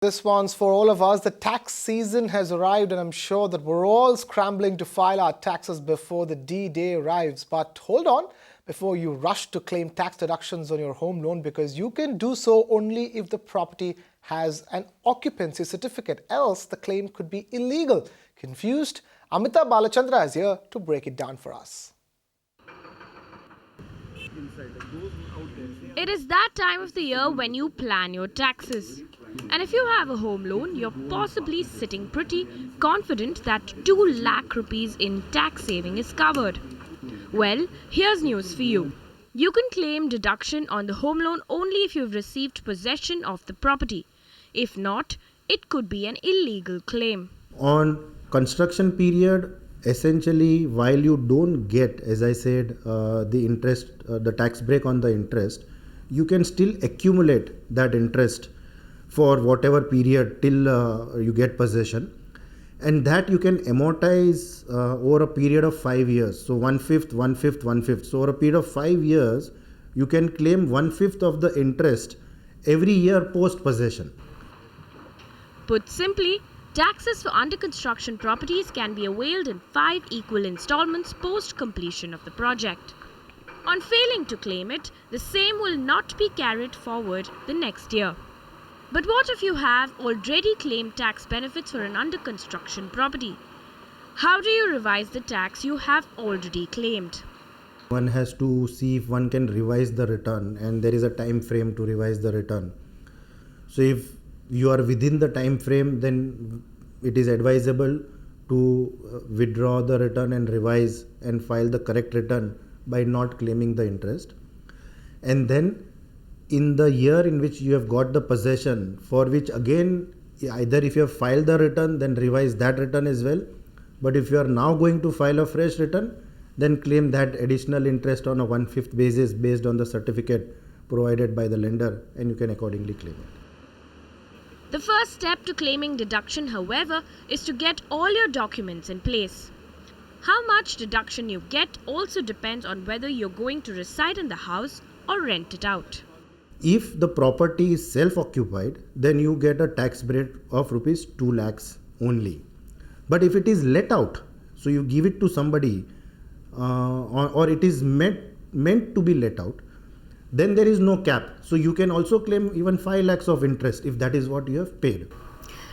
This one's for all of us. The tax season has arrived and I'm sure that we're all scrambling to file our taxes before the D-Day arrives. But hold on before you rush to claim tax deductions on your home loan, because you can do so only if the property has an occupancy certificate. Else the claim could be illegal. Confused? Amita Balachandra is here to break it down for us. It is that time of the year when you plan your taxes. And if you have a home loan, you're possibly sitting pretty confident that 2 lakh rupees in tax saving is covered. Well, here's news for you. You can claim deduction on the home loan only if you've received possession of the property. If not, it could be an illegal claim. On construction period, essentially, while you don't get, as I said, the interest, the tax break on the interest, you can still accumulate that interest for whatever period till you get possession, and that you can amortize over a period of 5 years. So 1/5, 1/5, 1/5. So over a period of 5 years, you can claim 1/5 of the interest every year post possession. Put simply, taxes for under construction properties can be availed in 5 equal installments post completion of the project. On failing to claim it, the same will not be carried forward the next year. But what if you have already claimed tax benefits for an under construction property? How do you revise the tax you have already claimed? One has to see if one can revise the return, and there is a time frame to revise the return. So if you are within the time frame, then it is advisable to withdraw the return and revise and file the correct return by not claiming the interest. And then in the year in which you have got the possession, for which again, either if you have filed the return, then revise that return as well. But if you are now going to file a fresh return, then claim that additional interest on a 1/5 basis based on the certificate provided by the lender, and you can accordingly claim it. The first step to claiming deduction, however, is to get all your documents in place. How much deduction you get also depends on whether you're going to reside in the house or rent it out. If the property is self-occupied, then you get a tax break of rupees 2 lakhs only. But if it is let out, so you give it to somebody or it is meant to be let out, then there is no cap. So you can also claim even 5 lakhs of interest if that is what you have paid.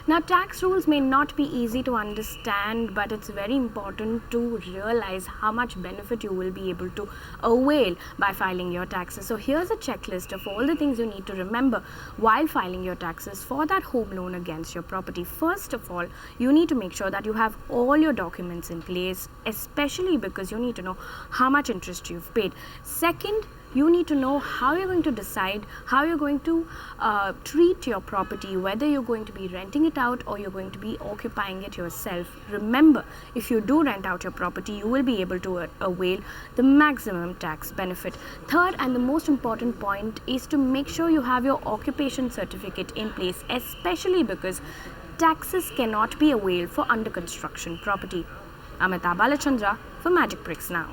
Now, tax rules may not be easy to understand, but it's very important to realize how much benefit you will be able to avail by filing your taxes. So here's a checklist of all the things you need to remember while filing your taxes for that home loan against your property. First of all, you need to make sure that you have all your documents in place, especially because you need to know how much interest you've paid. Second, you need to know how you're going to decide how you're going to treat your property, whether you're going to be renting it out or you're going to be occupying it yourself. Remember, if you do rent out your property, you will be able to avail the maximum tax benefit. Third, and the most important point, is to make sure you have your occupation certificate in place, especially because taxes cannot be availed for under construction property. Amita Balachandra for Magic Bricks Now.